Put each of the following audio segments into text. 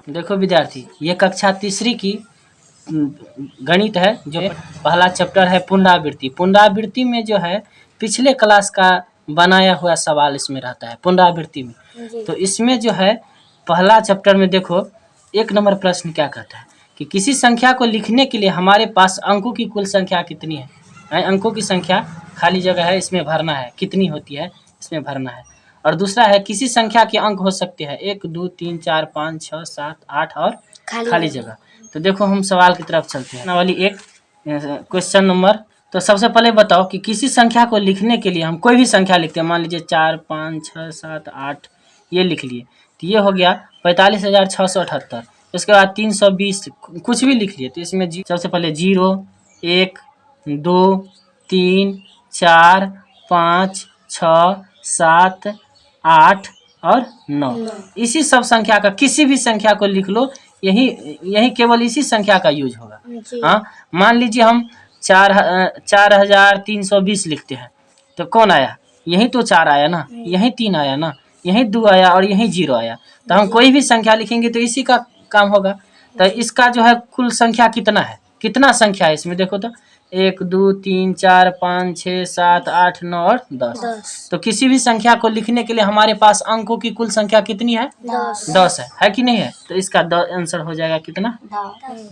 देखो विद्यार्थी, ये कक्षा तीसरी की गणित है। जो पहला चैप्टर है पुनरावृत्ति। पुनरावृत्ति में जो है पिछले क्लास का बनाया हुआ सवाल इसमें रहता है पुनरावृत्ति में। तो इसमें जो है पहला चैप्टर में देखो 1 नंबर प्रश्न क्या कहता है कि किसी संख्या को लिखने के लिए हमारे पास अंकों की कुल संख्या कितनी है। अंकों की संख्या खाली जगह है इसमें भरना है, कितनी होती है इसमें भरना है। और दूसरा है किसी संख्या के अंक हो सकते हैं 1 2 3 4 5 6 7 8 और खाली जगह। तो देखो हम सवाल की तरफ चलते हैं। वाली एक क्वेश्चन नंबर। तो सबसे पहले बताओ कि किसी संख्या को लिखने के लिए हम कोई भी संख्या लिखते हैं, मान लीजिए 4 5 6 7 8 ये लिख लिए। तो ये हो गया 45,678। उसके बाद 320 कुछ भी लिख लिए। तो इसमें सबसे पहले 0 1 2 3 4 5 6 7 8 और 9। इसी सब संख्या का किसी भी संख्या को लिख लो, यही केवल इसी संख्या का यूज होगा। हाँ, मान लीजिए हम 4,320 लिखते हैं तो कौन आया, यही तो 4 आया ना, यही 3 आया ना, यही 2 आया और यही 0 आया। तो हम कोई भी संख्या लिखेंगे तो इसी का काम होगा। तो इसका जो है कुल संख्या कितना है, कितना संख्या है इसमें देखो तो 1 2 3 4 5 6 7 8 9 और 10। तो किसी भी संख्या को लिखने के लिए हमारे पास अंकों की कुल संख्या कितनी है, 10 है कि नहीं है। तो इसका आंसर हो जाएगा कितना,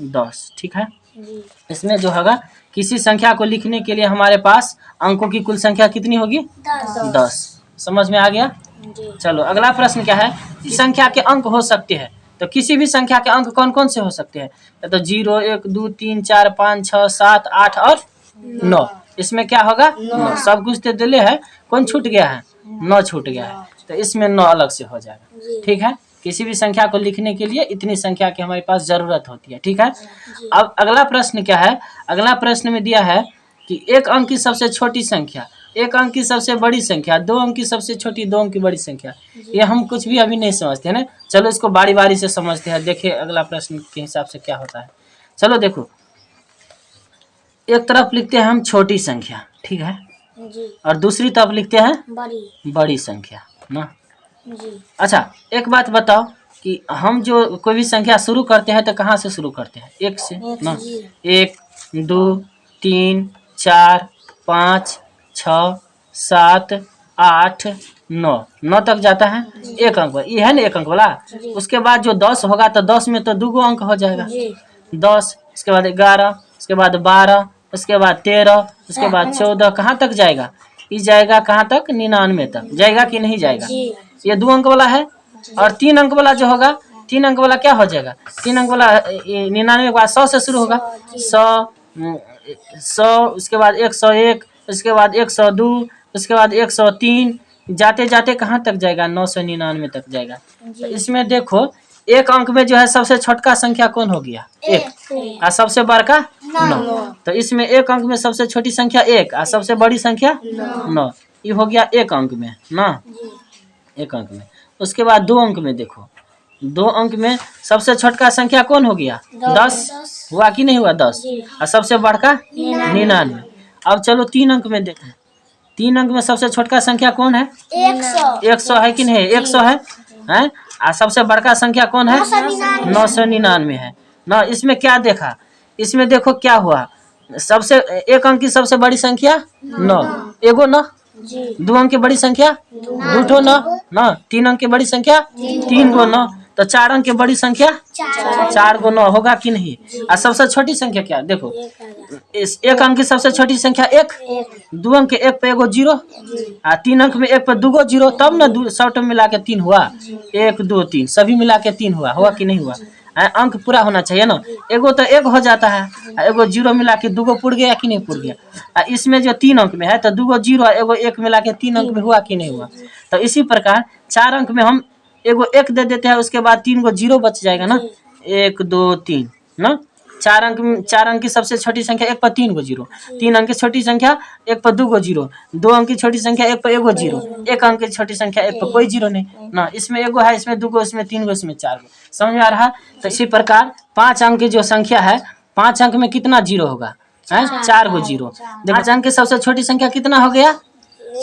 10। ठीक है, इसमें जो होगा किसी संख्या को लिखने के लिए हमारे पास अंकों की कुल संख्या कितनी होगी, 10। समझ में आ गया। चलो अगला प्रश्न क्या है, संख्या के अंक हो सकते हैं। तो किसी भी संख्या के अंक कौन कौन से हो सकते हैं, तो 0 1 2 3 4 5 6 7 8 और 9। इसमें क्या होगा, 9। सब कुछ तो दिले है, कौन छूट गया है, 9 छूट गया है। तो इसमें 9 अलग से हो जाएगा। ठीक है, किसी भी संख्या को लिखने के लिए इतनी संख्या की हमारे पास जरूरत होती है। ठीक है, अब अगला प्रश्न क्या है, अगला प्रश्न में दिया है कि 1 अंक की सबसे छोटी संख्या, 1 अंक की सबसे बड़ी संख्या, 2 अंक की सबसे छोटी, 2 अंक की बड़ी संख्या। ये हम कुछ भी अभी नहीं समझते हैं ना। चलो इसको बारी बारी से समझते हैं, देखिए अगला प्रश्न के हिसाब से क्या होता है। चलो देखो, एक तरफ लिखते हैं हम छोटी संख्या, ठीक है, और दूसरी तरफ लिखते हैं बड़ी संख्या ना। अच्छा एक बात बताओ कि हम जो कोई भी संख्या शुरू करते हैं तो कहाँ से शुरू करते हैं, 1 से ना। 1 2 3 4 5 6 7 8 9 तक जाता है 1 अंक, ये है ना 1 अंक वाला। उसके बाद जो 10 होगा तो 10 में तो 2 अंक हो जाएगा, 10। उसके बाद 11, उसके बाद 12, उसके बाद 13, उसके बाद 14, कहाँ तक जाएगा, ये जाएगा कहाँ तक, 99 तक जाएगा कि नहीं जाएगा। ये 2 अंक वाला है। और 3 अंक वाला जो होगा, 3 अंक वाला क्या हो जाएगा, 3 अंक वाला 99 के बाद 100 से शुरू होगा, 100, उसके बाद 101, उसके बाद 102, उसके बाद 103, जाते जाते कहाँ तक जाएगा, 999 तक जाएगा। तो इसमें देखो 1 अंक में जो है सबसे छोटका संख्या कौन हो गया, 1, और सबसे बड़का 9। तो इसमें 1 अंक में सबसे छोटी संख्या 1 और सबसे बड़ी संख्या 9। ये हो गया 1 अंक में ना, 1 अंक में। उसके बाद 2 अंक में देखो, 2 अंक में सबसे छोटका संख्या कौन हो गया, 10 हुआ कि नहीं हुआ, 10, और सबसे बड़का 99। अब चलो 3 अंक में देखें, 3 अंक में सबसे छोटका संख्या कौन है, 100 है कि नहीं, 100 है, और सबसे बड़का संख्या कौन है, 999 है ना। इसमें क्या देखा, इसमें देखो क्या हुआ, सबसे 1 अंक की सबसे बड़ी संख्या 9, एगो ना, 2 अंक की बड़ी संख्या 2 ना, 3 अंक की बड़ी संख्या 3 गो 9, तो 4 अंक की बड़ी संख्या 4 गो 9 होगा कि नहीं। और सबसे छोटी संख्या क्या देखो, इस 1 अंक की सबसे छोटी संख्या 1, 2 अंक के 1 पे एगो 0, और 3 अंक में 1 पे 2 गो 0, तब ना 100 मिला के 3 हुआ, 1 2 3 सभी मिला के 3 हुआ कि नहीं हुआ। अंक पूरा होना चाहिए ना, एगो तो 1 हो जाता है, एगो 0 मिला के 2 गो पुड़ गया कि नहीं पुड़ गया। इसमें जो 3 अंक में है तो 2 गो 0 एगो 1 मिला के 3 अंक में हुआ कि नहीं हुआ। तो इसी प्रकार 4 अंक में हम एगो 1 दे देते हैं, उसके बाद 3 गो 0 बच जाएगा ना, 1 2 3 ना। 4 अंक की सबसे छोटी संख्या 1 पर 3 गो 0, 3 अंक की छोटी संख्या 1 पर 2 गो 0, 2 अंक की छोटी संख्या 1 पर एगो 0, 1 अंक की छोटी संख्या 1 पर कोई 0 नहीं ना। इसमें एगो है, इसमें 2 गो, इसमें 3 गो, इसमें 4 गो। समझ में आ रहा। तो इसी प्रकार 5 अंक की जो संख्या है, 5 अंक में कितना 0 होगा, 4 गो 0। 5 अंक की सबसे छोटी संख्या कितना हो गया,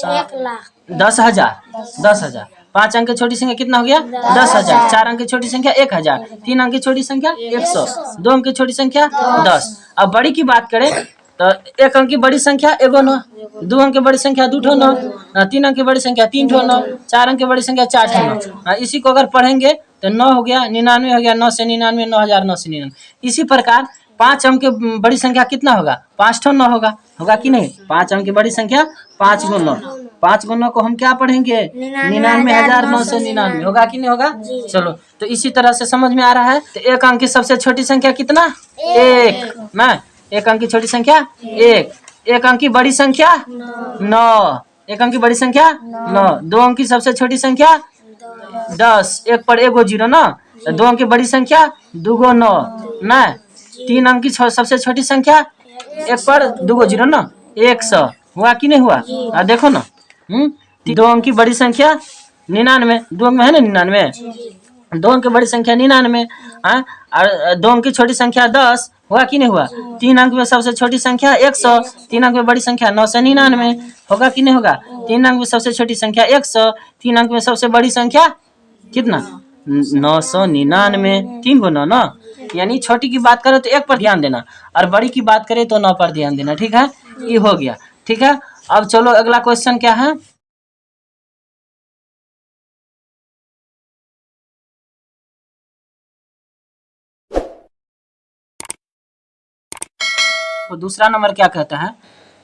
1 लाख, 10,000, 5 अंक की छोटी संख्या कितना हो गया 10,000। 4 अंक की छोटी संख्या 1,000। 3 अंक की छोटी संख्या 100। 2 अंक की छोटी संख्या 10। अब बड़ी की बात करें तो 1 अंक की बड़ी संख्या एगो 9, 2 अंक की बड़ी संख्या 2 ठो 9, 3 अंक की बड़ी संख्या 3 ठो 9, 4 अंक की बड़ी संख्या 4 ठो 9। इसी को अगर पढ़ेंगे तो 9 हो गया 99 हो गया 9 से 99 9,999। इसी प्रकार 5 अंक की बड़ी संख्या कितना होगा 5 ठो 9 होगा कि नहीं। 5 अंक की बड़ी संख्या 5 गुण 9, 5 गुण 9 को हम क्या पढ़ेंगे 99,999 होगा कि नहीं होगा। चलो तो इसी तरह से समझ में आ रहा है। तो 1 अंक की सबसे छोटी संख्या कितना 1 ना। 1 अंक की छोटी संख्या 1। 1 अंक की बड़ी संख्या 9। 1 अंक की बड़ी संख्या 9। 2 अंक की सबसे छोटी संख्या 10। 1 पर एगो 0 ना। 2 अंक की बड़ी संख्या 2 गो 9 ना। 3 अंक की सबसे छोटी संख्या 1 पर 2 गो 0 ना 100 हुआ कि नहीं हुआ। देखो ना 2 अंक की बड़ी संख्या 99। 2 अंक में है ना 99। 2 अंक की बड़ी संख्या 99 और 2 अंक की छोटी संख्या 10 हुआ कि नहीं हुआ। 3 अंक में सबसे छोटी संख्या 100। 3 अंक में बड़ी संख्या 999 होगा कि नहीं होगा। 3 अंक में सबसे छोटी संख्या 100। 3 अंक में सबसे बड़ी संख्या कितना 999। 3 गो 9 ना। यानी छोटी की बात करें तो 1 पर ध्यान देना और बड़ी की बात करें तो 9 पर ध्यान देना। ठीक है ये हो गया। ठीक है अब चलो अगला क्वेश्चन क्या है। तो दूसरा नंबर क्या कहता है।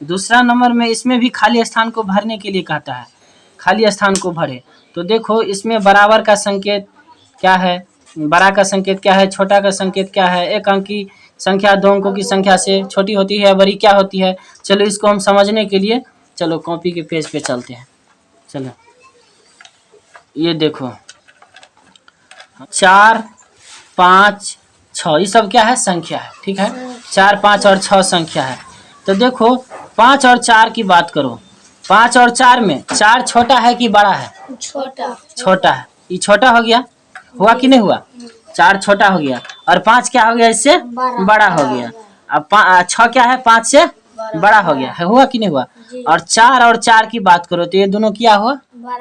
दूसरा नंबर में इसमें भी खाली स्थान को भरने के लिए कहता है खाली स्थान को भरे। तो देखो इसमें बराबर का संकेत क्या है, बड़ा का संकेत क्या है, छोटा का संकेत क्या है। 1 अंक की संख्या 2 अंकों की संख्या से छोटी होती है, बड़ी क्या होती है। चलो इसको हम समझने के लिए चलो कॉपी के पेज पे चलते हैं। चलो ये देखो 4 5 6 ये सब क्या है संख्या है। ठीक है 4 5 और 6 संख्या है। तो देखो 5 और 4 की बात करो। 5 और 4 में 4 छोटा है कि बड़ा है छोटा है। ये छोटा हो गया हुआ कि नहीं हुआ। 4 छोटा हो गया और 5 क्या हो गया इससे बड़ा हो गया। अब 6 क्या है 5 से बड़ा हो गया है हुआ कि नहीं हुआ। और 4 की बात करो तो ये दोनों क्या हुआ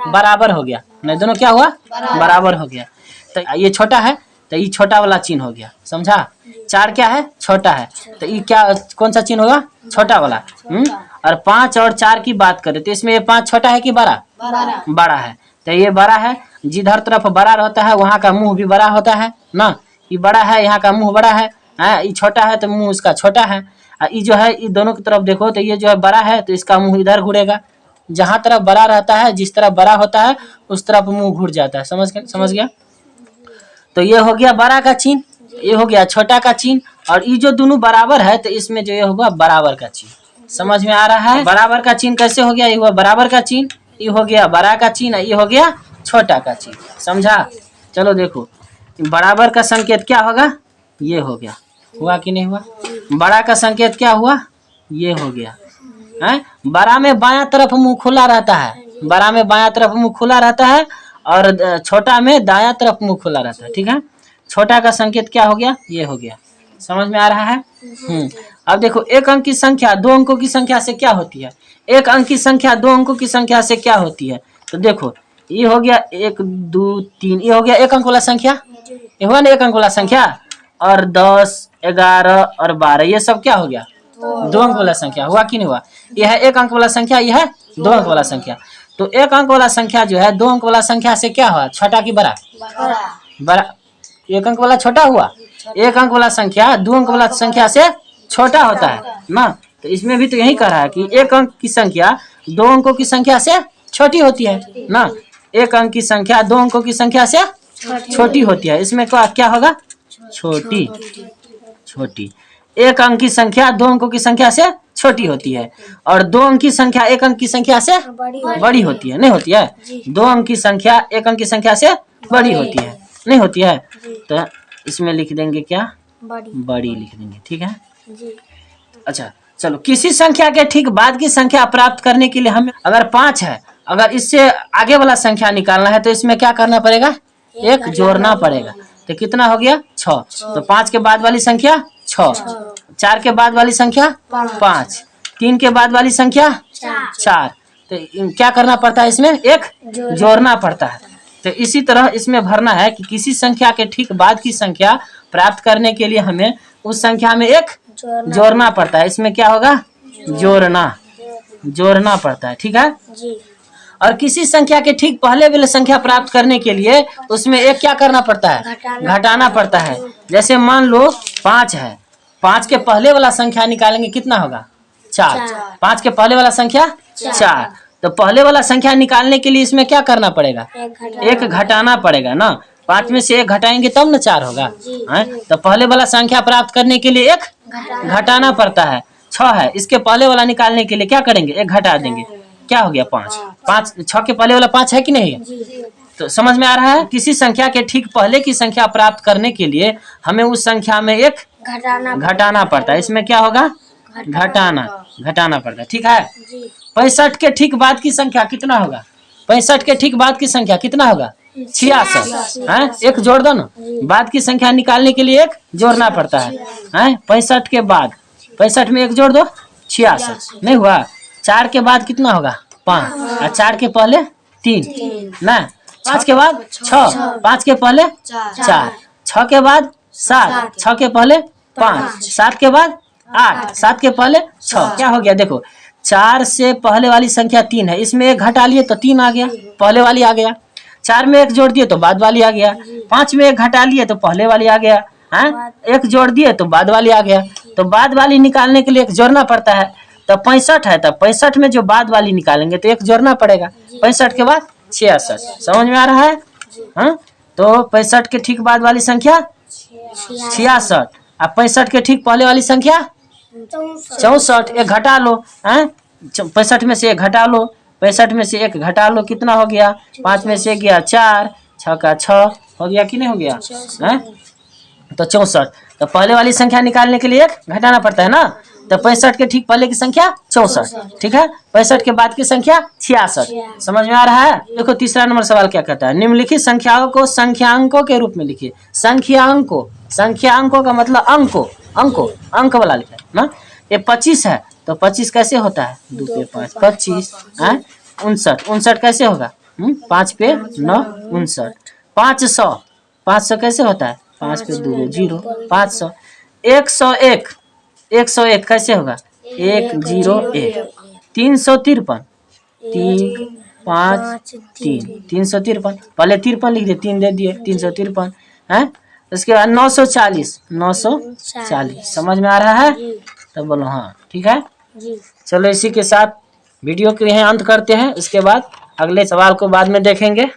बराबर हो गया। नहीं दोनों क्या हुआ बराबर हो गया। तो ये छोटा है तो ये छोटा वाला चिन्ह हो गया समझा। 4 क्या है छोटा है तो ये क्या कौन सा चिन्ह होगा छोटा वाला। और 5 और 4 की बात करें तो इसमें ये 5 छोटा है कि बड़ा बड़ा है। तो ये बड़ा है जिधर तरफ बड़ा रहता है वहाँ का मुंह भी बड़ा होता है ना। ये बड़ा है यहाँ का मुंह बड़ा है। ये छोटा है तो मुंह इसका छोटा है। ये जो है ये दोनों की तरफ देखो तो ये जो है बड़ा है तो इसका मुंह इधर घूरेगा। जहाँ तरफ बड़ा रहता है जिस तरफ बड़ा होता है उस तरफ मुंह घूर जाता है। समझ गया। तो ये हो गया बड़ा का चिन्ह, ये हो गया छोटा का चिन्ह और ये जो दोनों बराबर है तो इसमें जो ये होगा बराबर का चिन्ह। समझ में आ रहा है। बराबर का चिन्ह कैसे हो गया। ये हुआ बराबर का चिन्ह, ये हो गया बड़ा का चिन्ह, ये हो गया छोटा का चिन्ह। समझा। चलो देखो बराबर का संकेत क्या होगा ये हो गया हुआ कि नहीं हुआ। बड़ा का संकेत क्या हुआ ये हो गया है। बड़ा में बायां तरफ मुंह खुला रहता है। बड़ा में बायां तरफ मुंह खुला रहता है और छोटा में दायां तरफ मुंह खुला रहता है। ठीक है छोटा का संकेत क्या हो गया ये हो गया। समझ में आ रहा है। अब देखो 1 अंक की संख्या 2 अंकों की संख्या से क्या होती है। 1 अंक की संख्या 2 अंकों की संख्या से क्या होती है। तो देखो ये हो गया 1 2 3 ये हो गया 1 अंक वाला संख्या। ये हुआ ना 1 अंक वाला संख्या। और 10 11 और 12 ये सब क्या हो गया 2 अंक वाला संख्या हुआ कि नहीं हुआ। यह है 1 अंक वाला संख्या, यह है 2 अंक वाला संख्या। तो 1 अंक वाला संख्या जो है 2 अंक वाला संख्या से क्या हुआ छोटा कि बड़ा बड़ा। 1 अंक वाला छोटा हुआ। 1 अंक वाला संख्या 2 अंक वाला संख्या से छोटा होता है ना। तो इसमें भी तो यही कह रहा है कि 1 अंक की संख्या 2 अंकों की संख्या से छोटी होती है ना। 1 अंक की संख्या 2 अंकों की संख्या से छोटी होती है। इसमें क्या होगा छोटी। 1 अंक की संख्या 2 अंकों की संख्या से छोटी होती है और 2 अंक की संख्या 1 अंक की संख्या से बड़ी होती है। नहीं होती है। 2 अंक की संख्या 1 अंक की संख्या से बड़ी होती है नहीं होती है। तो इसमें लिख देंगे क्या बड़ी लिख देंगे। ठीक है अच्छा चलो किसी संख्या के ठीक बाद की संख्या प्राप्त करने के लिए हमें अगर 5 है अगर इससे आगे वाला संख्या निकालना है तो इसमें क्या करना पड़ेगा 1 जोड़ना पड़ेगा। तो कितना हो गया 6। तो 5 के बाद वाली संख्या 6, 4 के बाद वाली संख्या 5, 3 के बाद वाली संख्या 4। तो क्या करना पड़ता है इसमें 1 जोड़ना पड़ता है। तो इसी तरह इसमें भरना है कि किसी संख्या के ठीक बाद की संख्या प्राप्त करने के लिए हमें उस संख्या में एक जोड़ना पड़ता है। इसमें क्या होगा? जोड़ना पड़ता है। ठीक है जी। और किसी संख्या के ठीक पहले वाले संख्या प्राप्त करने के लिए उसमें एक क्या करना पड़ता है? घटाना पड़ता है। जैसे मान लो 5 है, 5 के पहले वाला संख्या निकालेंगे कितना होगा? 4। 5 के पहले वाला संख्या 4। तो पहले वाला संख्या निकालने के लिए इसमें क्या करना पड़ेगा? एक घटाना पड़ेगा ना। 5 में से एक घटाएंगे तब ना 4 होगा। तो पहले वाला संख्या प्राप्त करने के लिए एक घटाना पड़ता है। 6 है, इसके पहले वाला निकालने के लिए क्या करेंगे? एक घटा देंगे, क्या हो गया? 5। 6 के पहले वाला 5 है कि नहीं है? तो समझ में आ रहा है? किसी संख्या के ठीक पहले की संख्या प्राप्त करने के लिए हमें उस संख्या में एक घटाना पड़ता है। इसमें क्या होगा? घटाना पड़ता है। ठीक है। 65 के ठीक बाद की संख्या कितना होगा? 65 के ठीक बाद की संख्या कितना होगा? 66 है। एक जोड़ दो ना, बाद की संख्या निकालने के लिए एक जोड़ना पड़ता है। 65 के बाद 65 में एक जोड़ दो, 66 नहीं हुआ। 4 के बाद कितना होगा? 5 और 4 के पहले 3 ना। 5 के बाद 6, 5 के पहले 4, 6 के बाद 7, 6 के पहले 5, 7 के बाद 8, 7 के पहले 6। क्या हो गया? देखो 4 से पहले वाली संख्या 3 है, इसमें एक घटा लिए तो 3 आ गया, पहले वाली आ गया। 4 में एक जोड़ दिए तो बाद वाली आ गया। 5 में एक घटा लिए तो पहले वाली आ गया। एक जोड़ दिए तो बाद वाली आ गया। तो बाद वाली निकालने के लिए एक जोड़ना पड़ता है। तो 65 है, तो 65 में जो बाद वाली निकालेंगे तो एक जोड़ना पड़ेगा। 65 के बाद 66। समझ में आ रहा है? तो 65 के ठीक बाद वाली संख्या 66 और 65 के ठीक पहले वाली संख्या 64। एक घटा लो। 65 में से एक घटा लो, 65 में से एक घटा लो, कितना हो गया? 5 में से गया 4, 6 का 6 हो गया कि नहीं हो गया? तो 64। तो पहले वाली संख्या निकालने के लिए एक घटाना पड़ता है ना। तो 65 के ठीक पहले की संख्या 64। ठीक है। 65 के बाद की संख्या 66। समझ में आ रहा है? देखो तीसरा नंबर सवाल क्या कहता है? निम्नलिखित संख्याओं को संख्यांकों के रूप में लिखिए। संख्यांकों का मतलब अंक वाला लिखा है ना। ये 25 है, तो 25 कैसे होता है? 2 पे 5 25। 59 कैसे होगा? 5 पे 9 59। 500 कैसे होता है? 5 पे 2 0 500। 101 कैसे होगा? 101। 353 3 5 3 353, पहले 53 लिख दिए, 3 दे दिए, 353 है। उसके बाद 940 समझ में आ रहा है? तो बोलो हाँ। ठीक है। चलो इसी के साथ वीडियो के यहाँ अंत करते हैं। इसके बाद अगले सवाल को बाद में देखेंगे।